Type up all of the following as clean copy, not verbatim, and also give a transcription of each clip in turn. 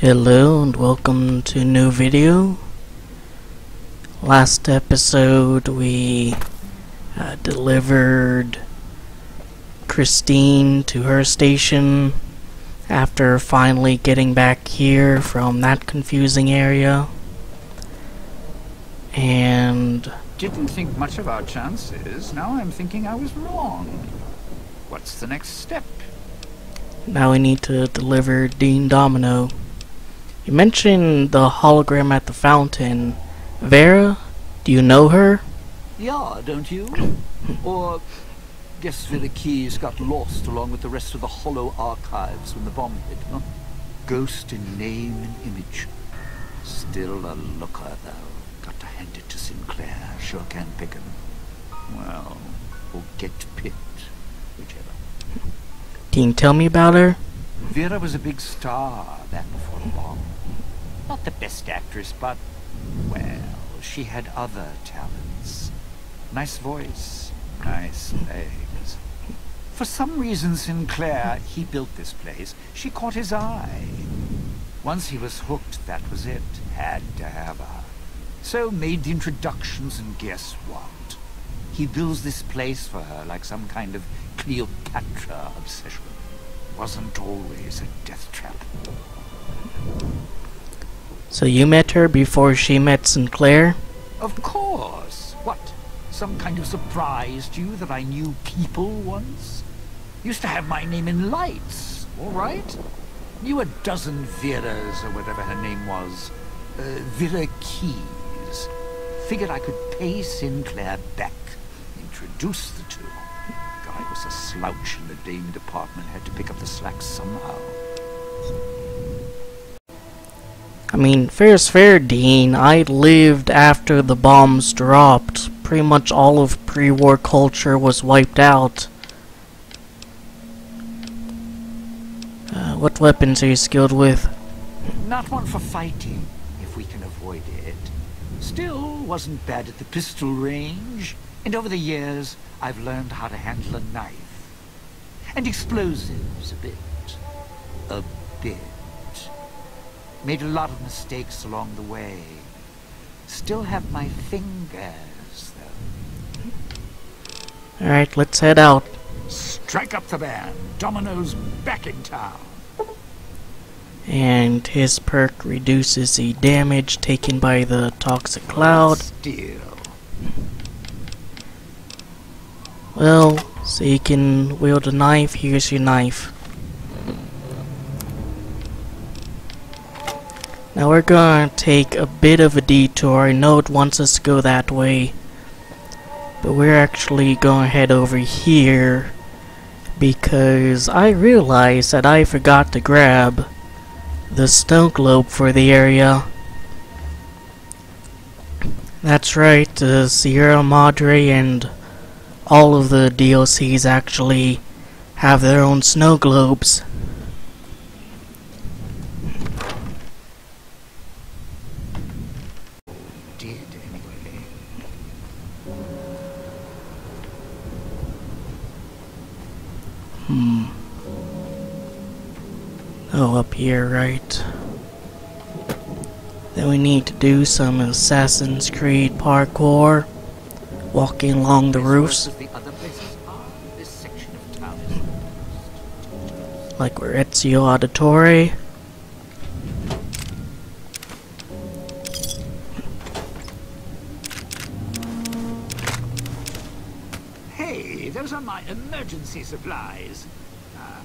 Hello and welcome to a new video. Last episode we delivered Christine to her station after finally getting back here from that confusing area. And didn't think much of our chances. Now I'm thinking I was wrong. What's the next step? now we need to deliver Dean Domino. You mentioned the hologram at the fountain. Vera? Do you know her? Yeah, don't you? Or guess the keys got lost along with the rest of the hollow archives when the bomb hit, huh? Ghost in name and image. Still a looker, though. Got to hand it to Sinclair. Sure can pick him. Well, or get picked. Whichever. Can you tell me about her? Vera was a big star back before the bomb. Not the best actress, but, well, she had other talents. Nice voice, nice legs. For some reason, Sinclair, he built this place. She caught his eye. Once he was hooked, that was it. Had to have her. So made the introductions, and guess what? He builds this place for her like some kind of Cleopatra obsession. Wasn't always a death trap. So you met her before she met Sinclair? Of course. What? Some kind of surprised you that I knew people once? Used to have my name in lights, all right? Knew a dozen Veras, or whatever her name was. Vera Keys. Figured I could pay Sinclair back. Introduce the two. Guy was a slouch in the Dame department. Had to pick up the slack somehow. I mean, fair's fair, Dean. I lived after the bombs dropped. Pretty much all of pre-war culture was wiped out. What weapons are you skilled with? Not one for fighting, if we can avoid it. Still, wasn't bad at the pistol range. And over the years, I've learned how to handle a knife. And explosives a bit. A bit. Made a lot of mistakes along the way. Still have my fingers, though. Alright, let's head out. Strike up the band. Domino's back in town. And his perk reduces the damage taken by the toxic cloud. Still. Well, so you can wield a knife, here's your knife. Now we're gonna take a bit of a detour. I know it wants us to go that way, but we're actually gonna head over here because I realized that I forgot to grab the snow globe for the area. That's right, the Sierra Madre and all of the DLCs actually have their own snow globes. Oh, up here, right. Then we need to do some Assassin's Creed parkour, walking along the roofs, like we're at Ezio Auditore. Hey, those are my emergency supplies.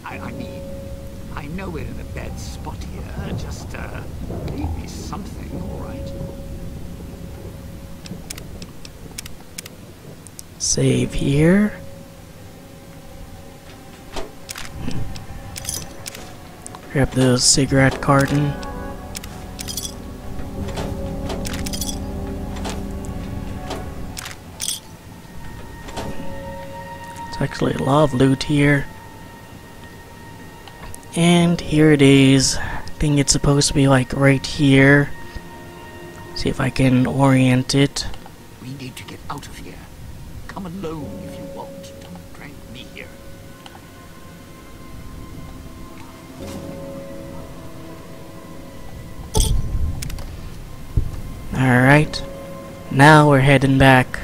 I mean, I know we're in a bad spot here. Just, leave me something, all right? Save here. Grab the cigarette carton. It's actually a lot of loot here. And here it is. I think it's supposed to be like right here. See if I can orient it. We need to get out of here. Come alone if you want. Don't drag me here. Alright. Now we're heading back.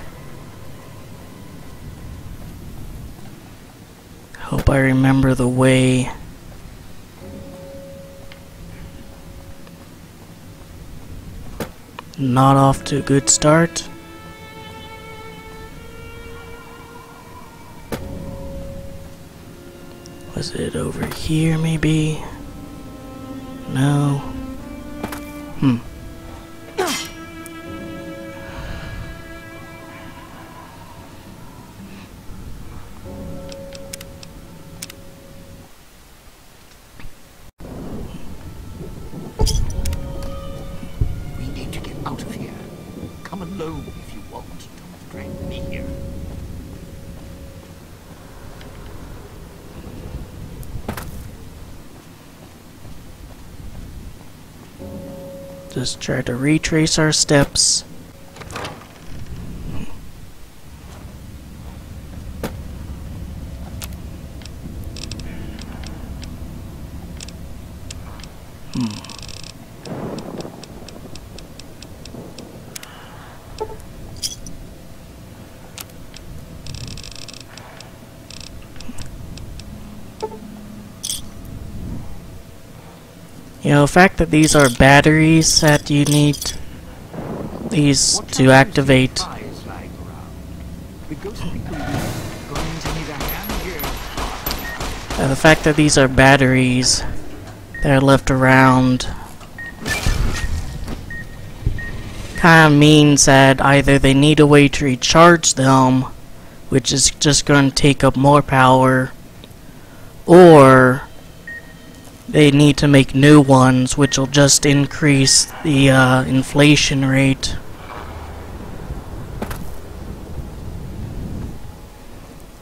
Hope I remember the way. Not off to a good start. Was it over here maybe? No. We need to get out of here. Come alone if you want. Don't drag me here. Just try to retrace our steps. You know, the fact that these are batteries that you need these to activate. The fact that these are batteries that are left around kind of means that either they need a way to recharge them, which is just going to take up more power, or they need to make new ones, which will just increase the inflation rate.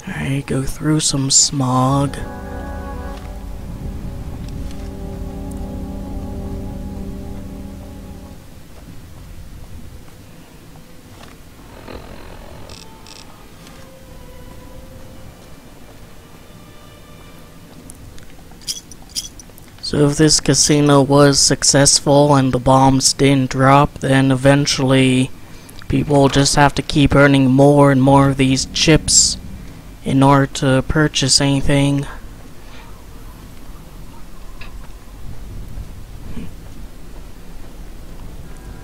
Alright, go through some smog. So if this casino was successful and the bombs didn't drop, then eventually people will just have to keep earning more and more of these chips in order to purchase anything.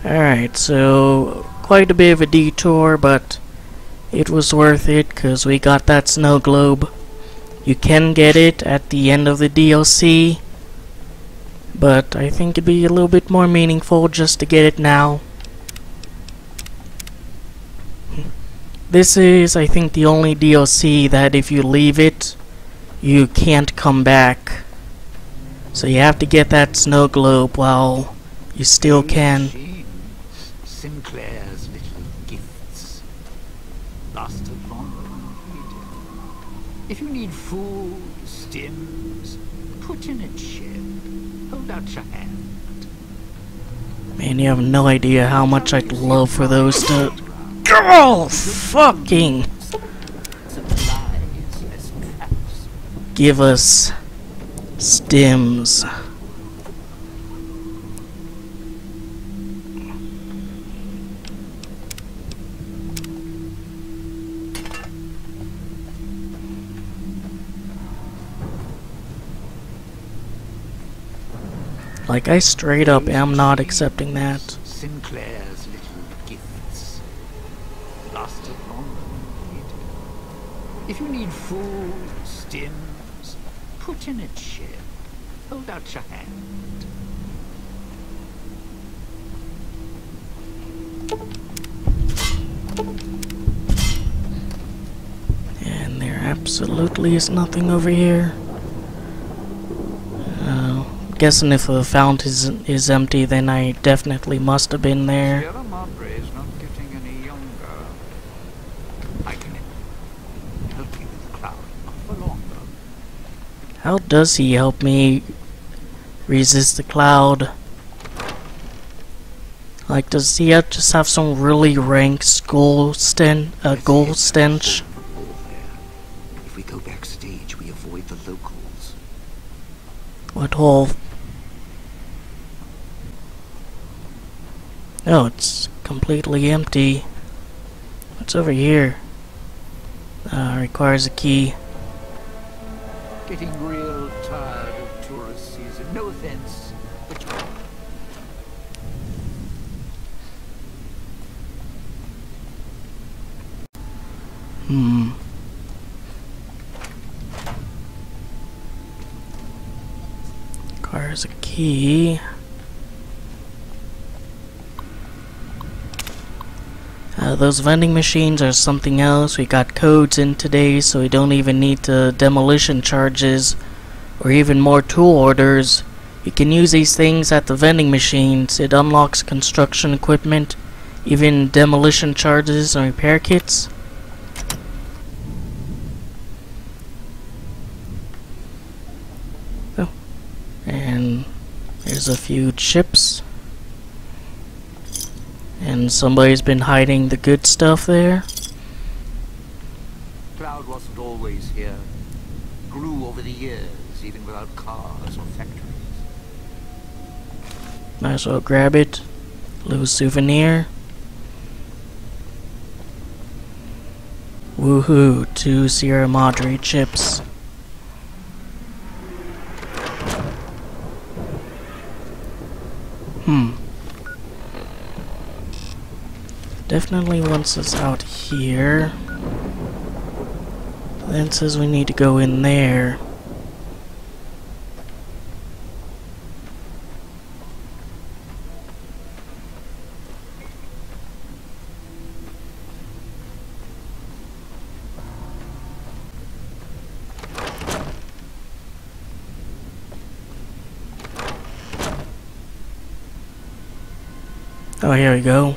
Alright, so quite a bit of a detour, but it was worth it because we got that snow globe. You can get it at the end of the DLC, but I think it'd be a little bit more meaningful just to get it now. This is, I think, the only DLC that if you leave it, you can't come back. So you have to get that snow globe while you still can. Sinclair's little gifts lasted longer than needed. If you need food, stims, put in a chip. Hold out your hand. Man, you have no idea how much I'd love for those to... Oh, fucking... give us... stims. Like, I straight up am not accepting that. Sinclair's little gifts lasted longer than needed. If you need food, stims, put in a chip. Hold out your hand. And there absolutely is nothing over here. Guessing if the fountain is empty, then I definitely must have been there. Sierra Madre is not getting any younger. I can help you with the cloud, not for longer. How does he help me resist the cloud? Like, does he just have some really rank ghoul stench? If we go backstage, we avoid the locals. What hole? Oh, it's completely empty. What's over here? Requires a key. Getting real tired of tourist season. No offense, but Requires a key. Those vending machines are something else. We got codes in today, so we don't even need the demolition charges or even more tool orders. You can use these things at the vending machines. It unlocks construction equipment, even demolition charges and repair kits. Oh, and there's a few chips. And somebody's been hiding the good stuff there. Cloud wasn't always here. Grew over the years, even without cars or factories. Might as well grab it. Little souvenir. Woohoo, 2 Sierra Madre chips. Definitely wants us out here. Then says we need to go in there. Oh, here we go.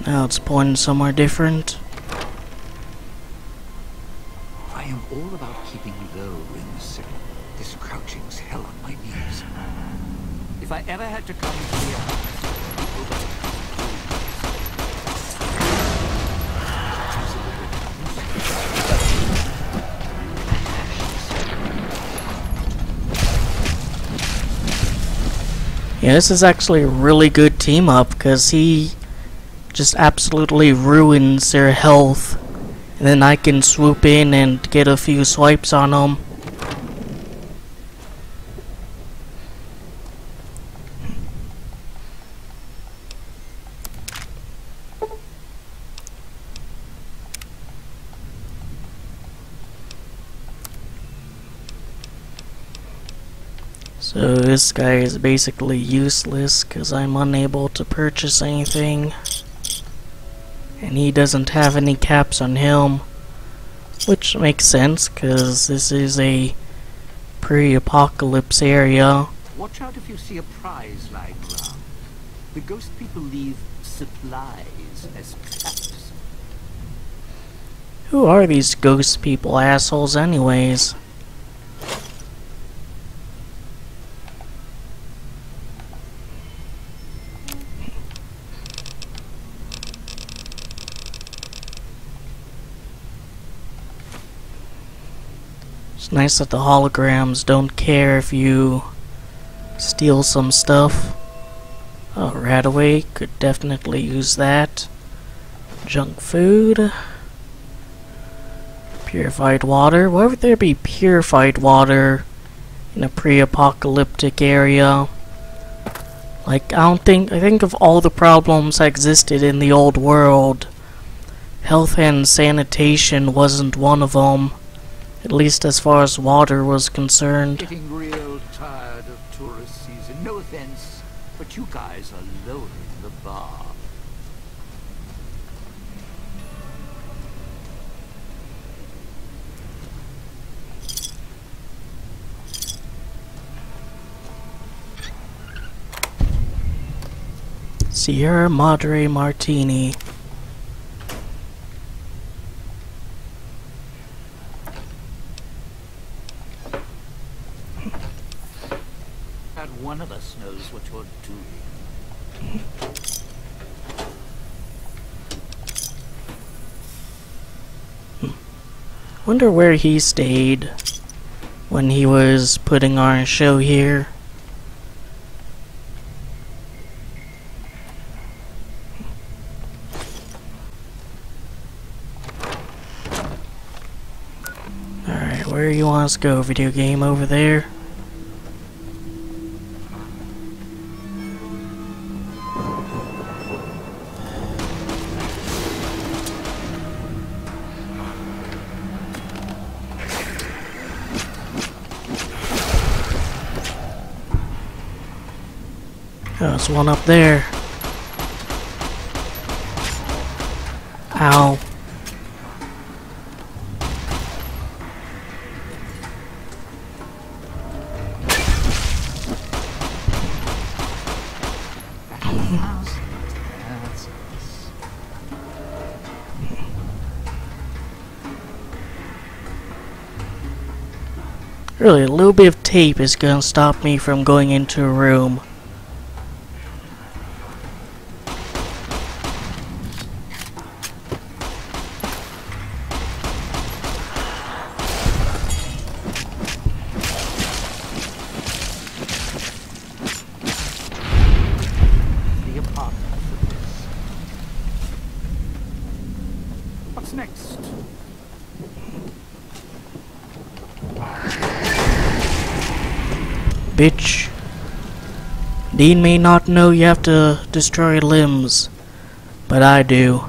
Now it's pointing somewhere different. I am all about keeping low in the city. This crouching's hell on my knees. If I ever had to come here, yeah, this is actually a really good team up because he just absolutely ruins their health, and then I can swoop in and get a few swipes on them. So this guy is basically useless because I'm unable to purchase anything. And he doesn't have any caps on him, which makes sense because this is a pre-apocalypse area. watch out if you see a prize lying around. The ghost people leave supplies as traps. Who are these ghost people assholes anyways? It's nice that the holograms don't care if you steal some stuff. Oh, Radaway could definitely use that. Junk food. Purified water. Why would there be purified water in a pre-apocalyptic area? Like, I think of all the problems that existed in the old world, health and sanitation wasn't one of them. At least as far as water was concerned. Getting real tired of tourist season. No offense, but you guys are lowering the bar. Sierra Madre Martini. Not one of us knows what you're doing. Wonder where he stayed when he was putting on a show here. Where you want us to go, video game? Over there? Oh, there's one up there. Ow. Really, a little bit of tape is gonna stop me from going into a room. The apartment for this. What's next? Bitch. Dean may not know you have to destroy limbs, but I do.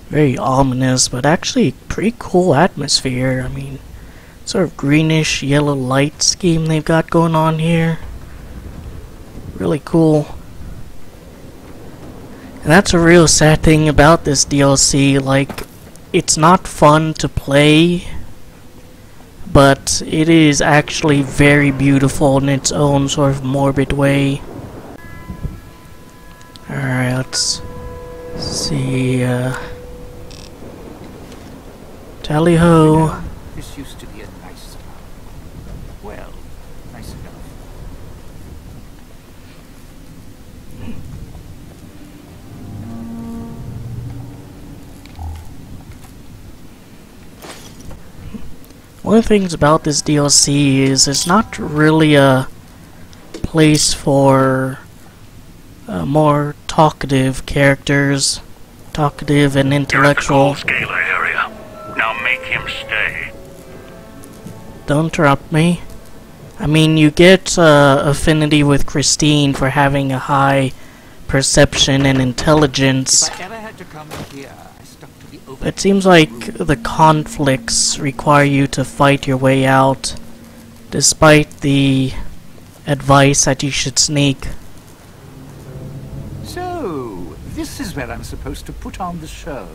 Very ominous, but actually pretty cool atmosphere. I mean, sort of greenish yellow light scheme they've got going on here. Really cool. And that's a real sad thing about this DLC, like, it's not fun to play, but it is actually very beautiful in its own sort of morbid way. Alright, let's see, tally ho. This used to be a nice town. Well, nice enough. One of the things about this DLC is it's not really a place for more talkative characters, talkative and intellectual. Scalar area. Now make him stay. Don't interrupt me. I mean, you get affinity with Christine for having a high perception and intelligence. If I ever had to come here, I stuck to the over. It seems like the conflicts require you to fight your way out, despite the advice that you should sneak. So, this is where I'm supposed to put on the show.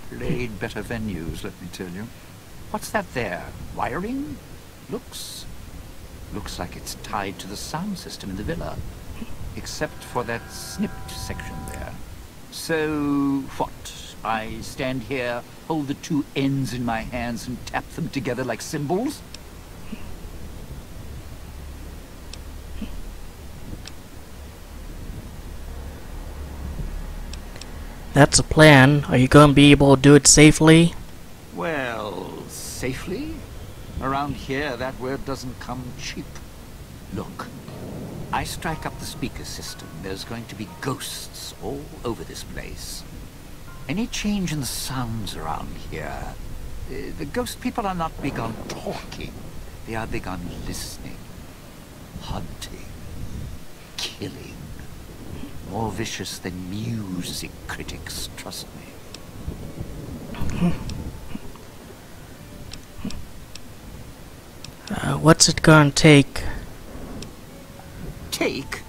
Played better venues, let me tell you. What's that there? Wiring? Looks like it's tied to the sound system in the villa. Except for that snipped section there. So, what? I stand here, hold the two ends in my hands and tap them together like cymbals? That's a plan. Are you gonna be able to do it safely? Well, safely? Around here, that word doesn't come cheap. Look, I strike up the speaker system. There's going to be ghosts all over this place. Any change in the sounds around here, the ghost people are not big on talking. They are big on listening, hunting, killing. More vicious than music critics, trust me. What's it gonna take? Take?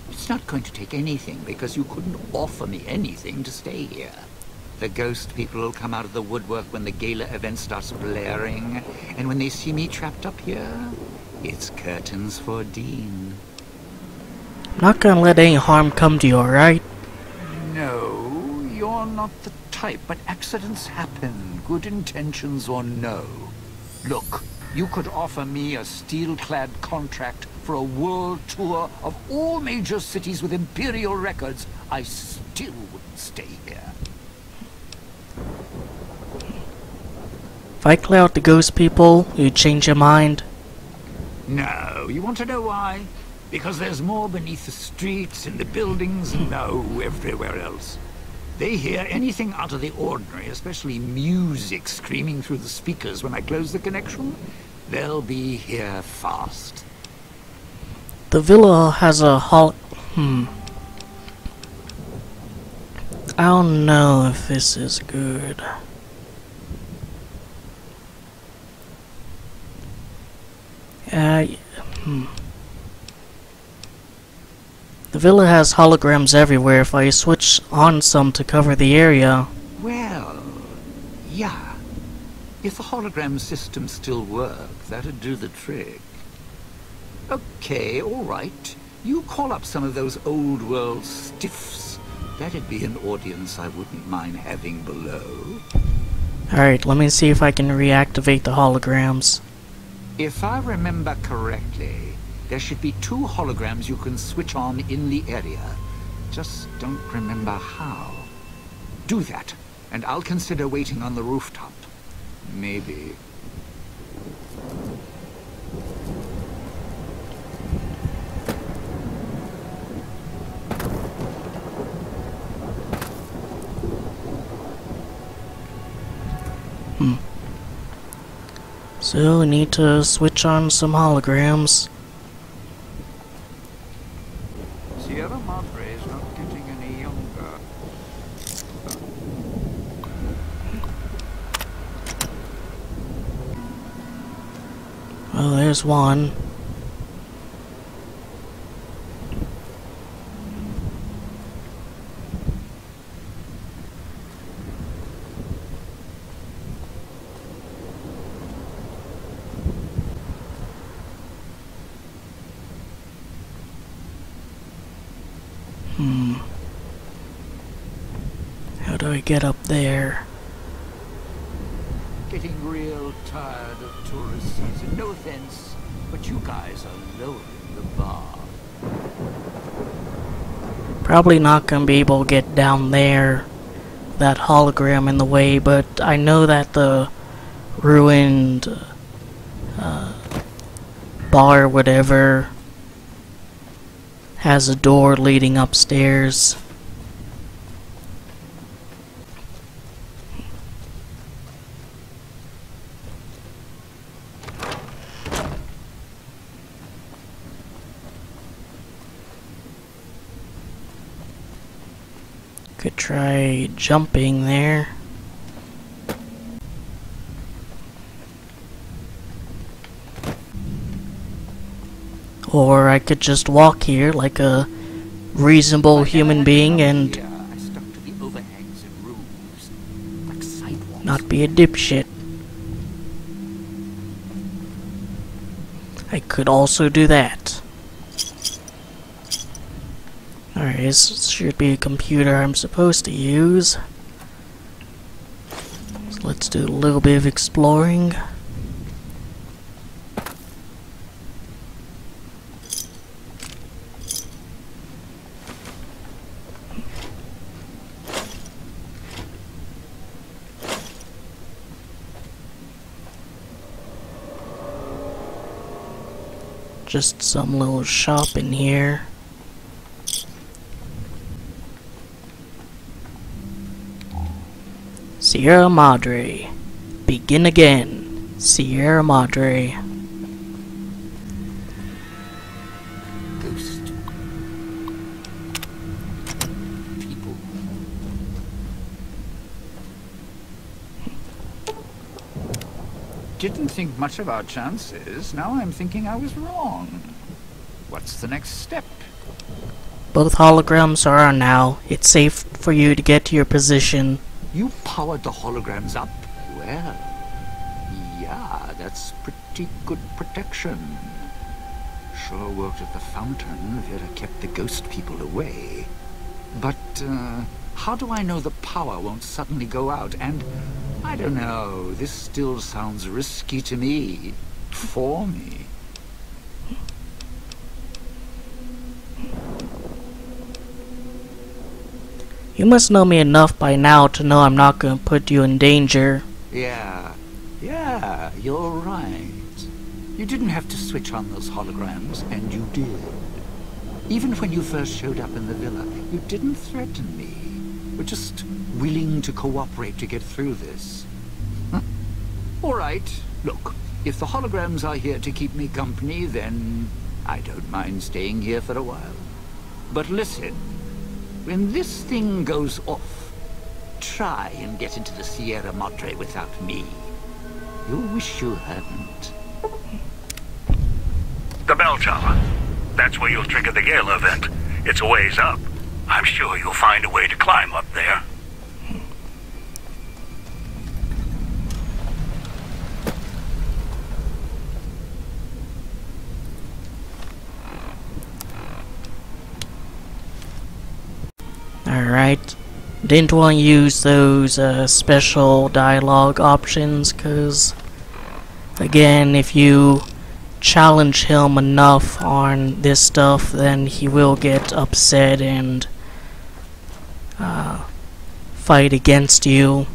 It's not going to take anything, because you couldn't offer me anything to stay here. The ghost people will come out of the woodwork when the gala event starts blaring, and when they see me trapped up here, it's curtains for Dean. I'm not gonna let any harm come to you, alright? No, you're not the type, but accidents happen, good intentions or no. Look, you could offer me a steel-clad contract for a world tour of all major cities with imperial records. I still wouldn't stay here. If I clear out the ghost people, you change your mind? No, you want to know why? Because there's more beneath the streets, in the buildings, and no, everywhere else. they hear anything out of the ordinary, especially music screaming through the speakers when I close the connection, they'll be here fast. The villa has a I don't know if this is good. The villa has holograms everywhere. If I switch on some to cover the area... Well, yeah. If the hologram system still worked, that'd do the trick. Okay, all right. You call up some of those old world stiffs. That'd be an audience I wouldn't mind having below. Alright, let me see if I can reactivate the holograms. If I remember correctly, there should be 2 holograms you can switch on in the area. Just don't remember how. Do that, and I'll consider waiting on the rooftop. Maybe. So, we need to switch on some holograms. Sierra Madre is not getting any younger. Well, there's one. How do I get up there? Getting real tired of tourist season. No offense, but you guys are lowering the bar. Probably not gonna be able to get down there. That hologram in the way, but I know that the ruined bar, whatever, has a door leading upstairs. Could try jumping there. Or I could just walk here like a reasonable human being and I stuck to the overhangs and roofs, like sidewalks. not be a dipshit. I could also do that. Alright, this should be a computer I'm supposed to use. So let's do a little bit of exploring. Just some little shop in here. Sierra Madre. Begin again. Sierra Madre. Ghost people. Didn't think much of our chances. Now I'm thinking I was wrong. What's the next step? Both holograms are on now. It's safe for you to get to your position. You powered the holograms up? Well, yeah, that's pretty good protection. Sure worked at the fountain. Vera kept the ghost people away. But, how do I know the power won't suddenly go out? And, I don't know, this still sounds risky to me. For me. You must know me enough by now to know I'm not gonna put you in danger. Yeah, you're right. You didn't have to switch on those holograms, and you did. Even when you first showed up in the villa, you didn't threaten me. We're just willing to cooperate to get through this. All right, look, if the holograms are here to keep me company, then I don't mind staying here for a while. But listen, when this thing goes off, try and get into the Sierra Madre without me. You'll wish you hadn't. The bell tower. That's where you'll trigger the Gale event. It's a ways up. I'm sure you'll find a way to climb up there. Alright. Didn't want to use those special dialogue options, because again, if you challenge him enough on this stuff, then he will get upset and fight against you.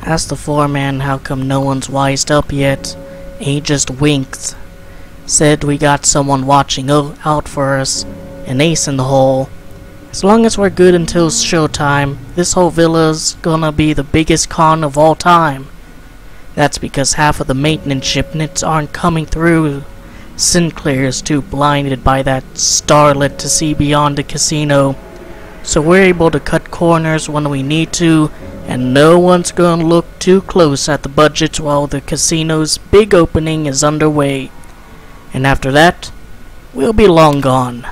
Asked the foreman how come no one's wised up yet. He just winked. Said we got someone watching out for us. An ace in the hole. As long as we're good until showtime, this whole villa's gonna be the biggest con of all time. That's because half of the maintenance shipments aren't coming through. Sinclair's too blinded by that starlet to see beyond the casino. So we're able to cut corners when we need to, and no one's gonna look too close at the budgets while the casino's big opening is underway. And after that, we'll be long gone.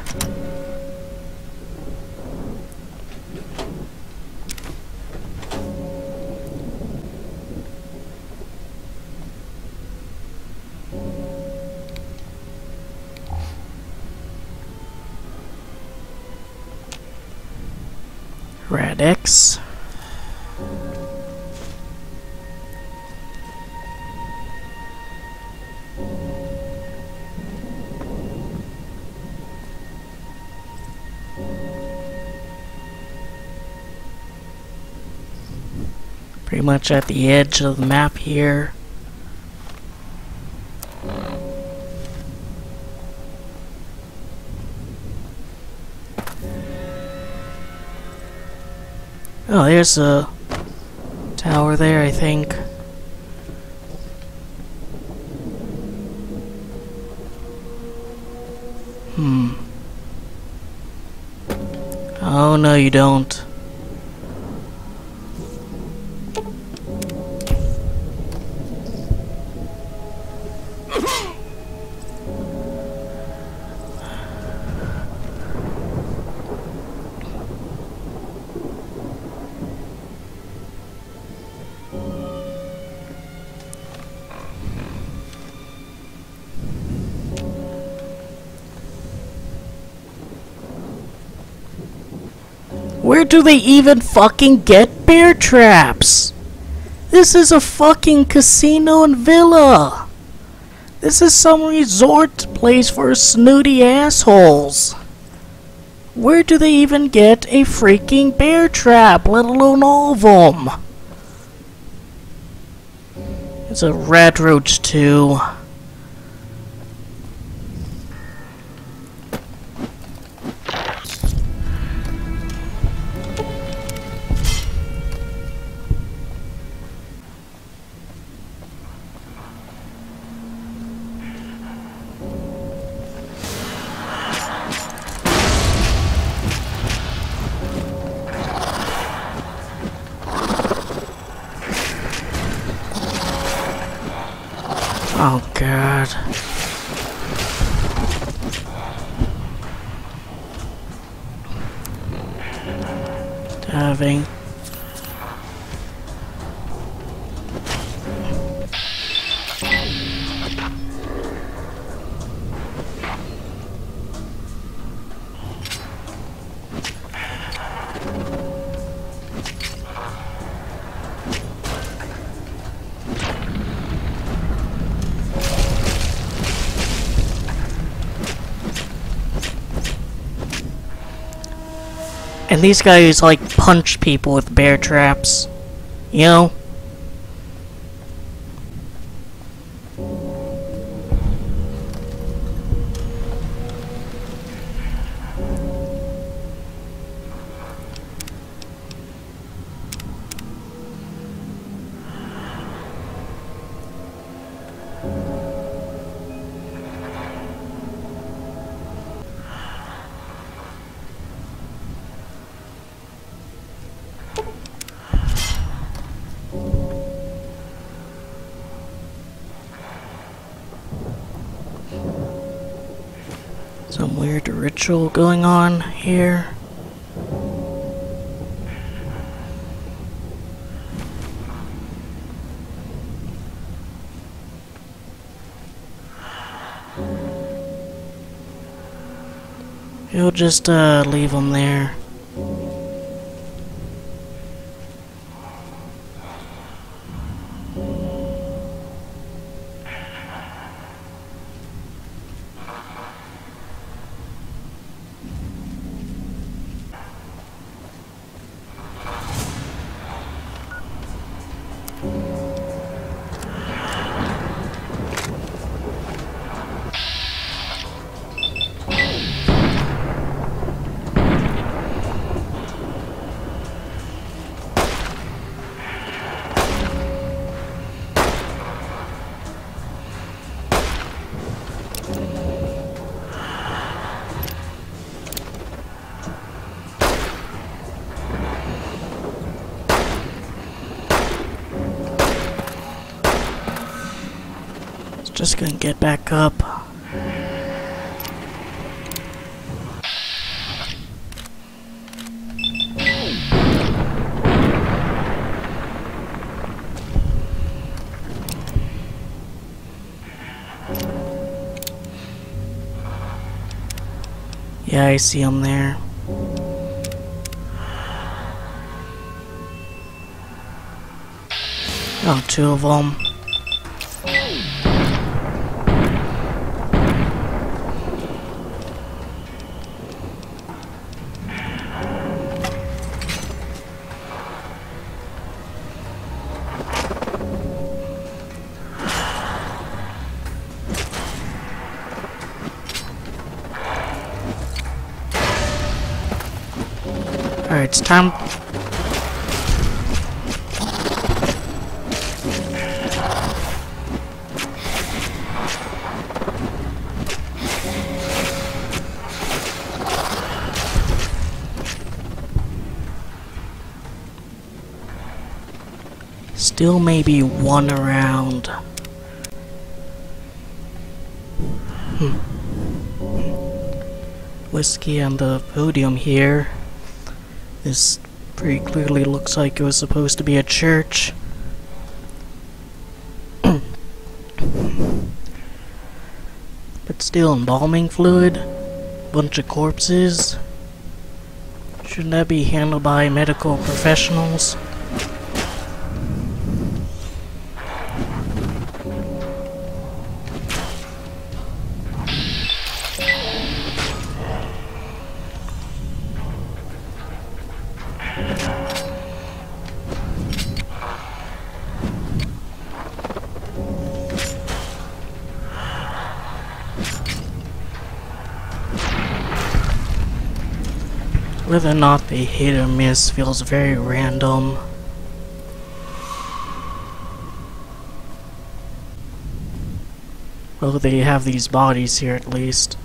Rad-X. Pretty much at the edge of the map here. Oh, there's a tower there, I think. Oh, no, you don't. Where do they even fucking get bear traps? This is a fucking casino and villa. This is some resort place for snooty assholes. Where do they even get a freaking bear trap, let alone all of them? It's a rat roach too. Oh god. Diving. And these guys like punch people with bear traps, you know? Some weird ritual going on here. We'll just leave them there. Just gonna get back up. Yeah, I see him there. Oh, two of them. Alright, it's time. Still maybe one around. Whiskey on the podium here. This pretty clearly looks like it was supposed to be a church. But still, embalming fluid? Bunch of corpses? Shouldn't that be handled by medical professionals? Whether or not they hit or miss feels very random. Well, they have these bodies here at least.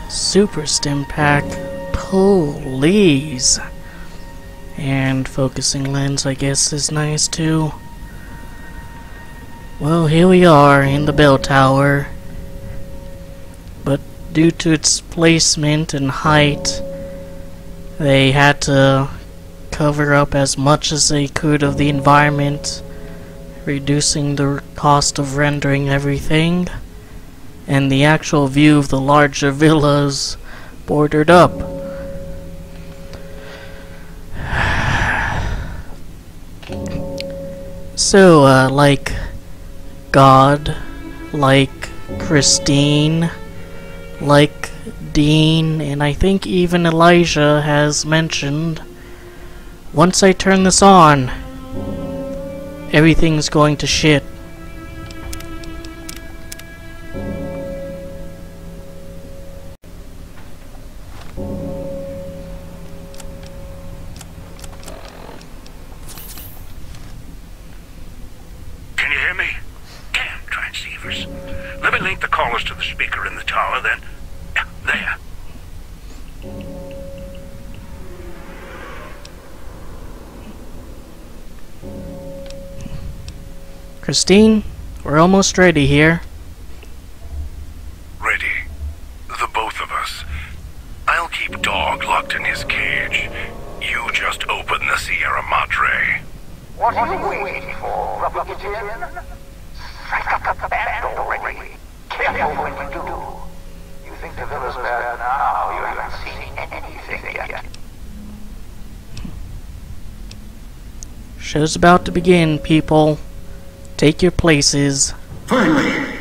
Super Stim Pack, please. And focusing lens, I guess, is nice too. Well, here we are in the bell tower, but due to its placement and height, they had to cover up as much as they could of the environment, reducing the cost of rendering everything, and the actual view of the larger villas bordered up. So, like God, like Christine, like Dean, and I think even Elijah has mentioned, once I turn this on, everything's going to shit. Can you hear me? Damn transceivers. Let me link the callers to the speaker in the tower, then. Yeah, there. Christine, we're almost ready here. Ready. The both of us. I'll keep Dog locked in his cage. You just open the Sierra Madre. What are you waiting for, Rubbergian? Strike up the band already. Careful when you do. You think the villa's bad now, you haven't seen anything yet. Show's about to begin, people. Take your places. Finally!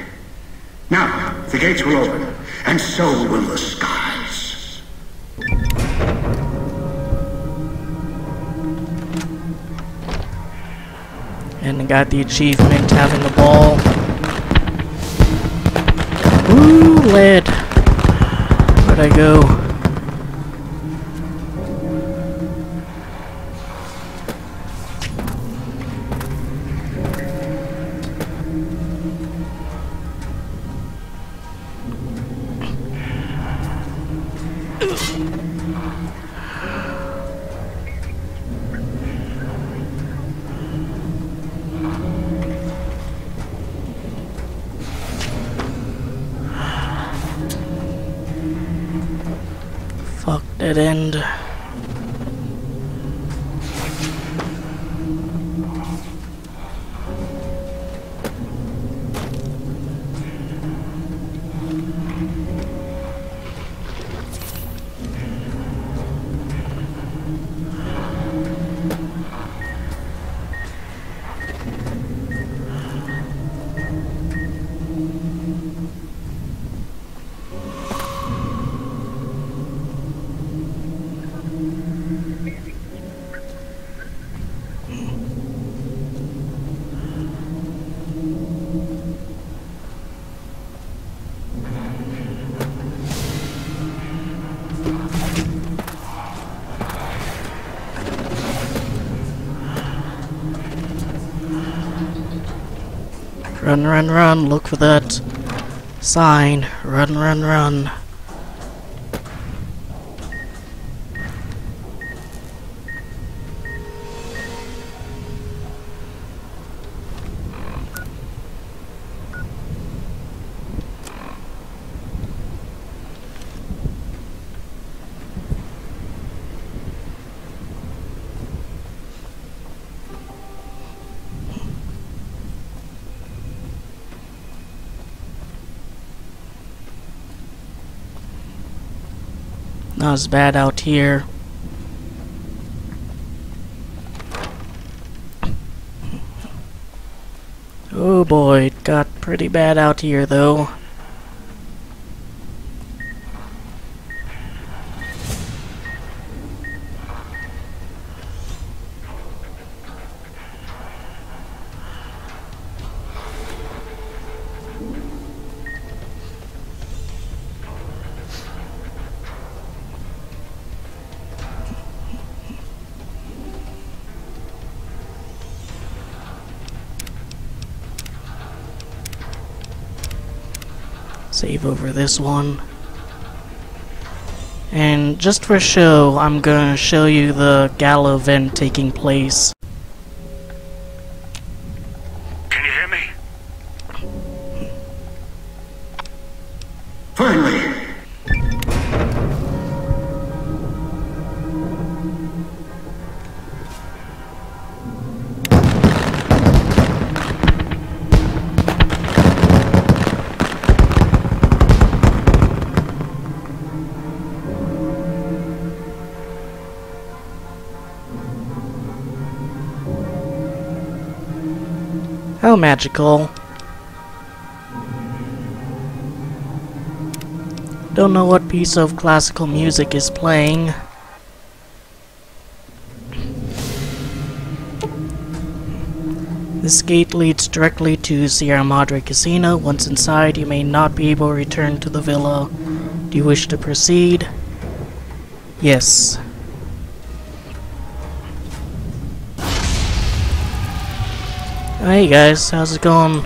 Now, the gates will open, and so will the skies. And I got the achievement, having the ball. Woo, lead. Where'd I go? Fuck, dead end. Run, run, run, look for that sign. Run, run, run. Not as bad out here. Oh boy, it got pretty bad out here though. Save over this one. And just for show, I'm gonna show you the gala event taking place. Can you hear me? Finally! How magical. Don't know what piece of classical music is playing. This gate leads directly to Sierra Madre Casino. Once inside, you may not be able to return to the villa. Do you wish to proceed? Yes. Hey guys, how's it going?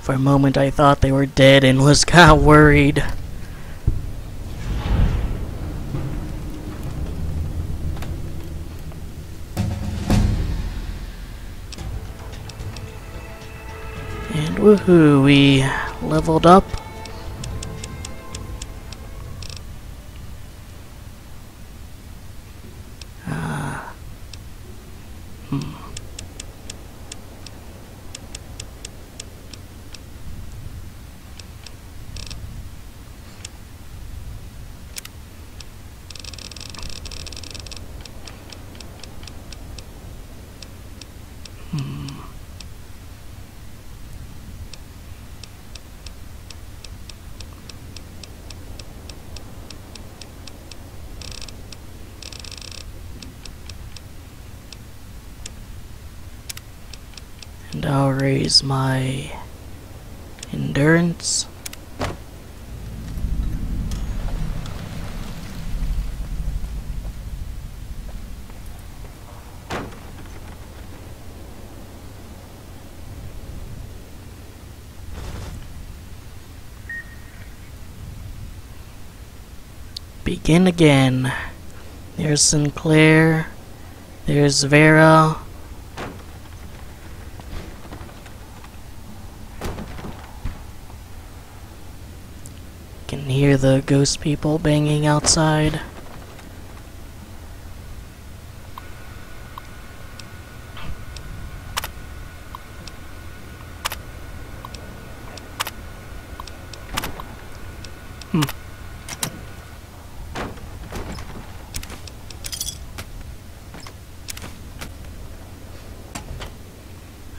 For a moment I thought they were dead and was kinda worried. And woohoo, we leveled up. And I'll raise my endurance. Begin again. There's Sinclair. There's Vera. Can hear the ghost people banging outside.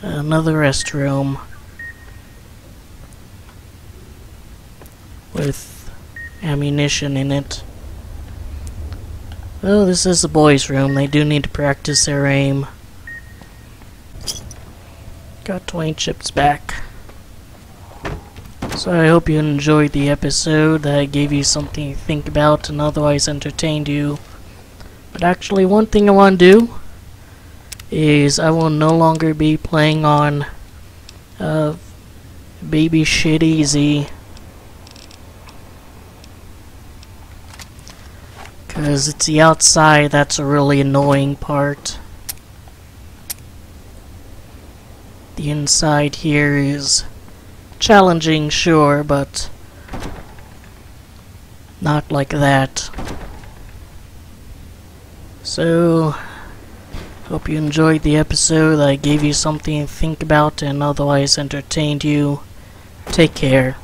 Another restroom with ammunition in it. Well, this is the boys' room. They do need to practice their aim. Got 20 chips back. So I hope you enjoyed the episode, that I gave you something to think about and otherwise entertained you. But actually, one thing I want to do is I will no longer be playing on Baby Shit Easy, because it's the outside that's a really annoying part. The inside here is challenging, sure, but not like that. So hope you enjoyed the episode. I gave you something to think about and otherwise entertained you. Take care.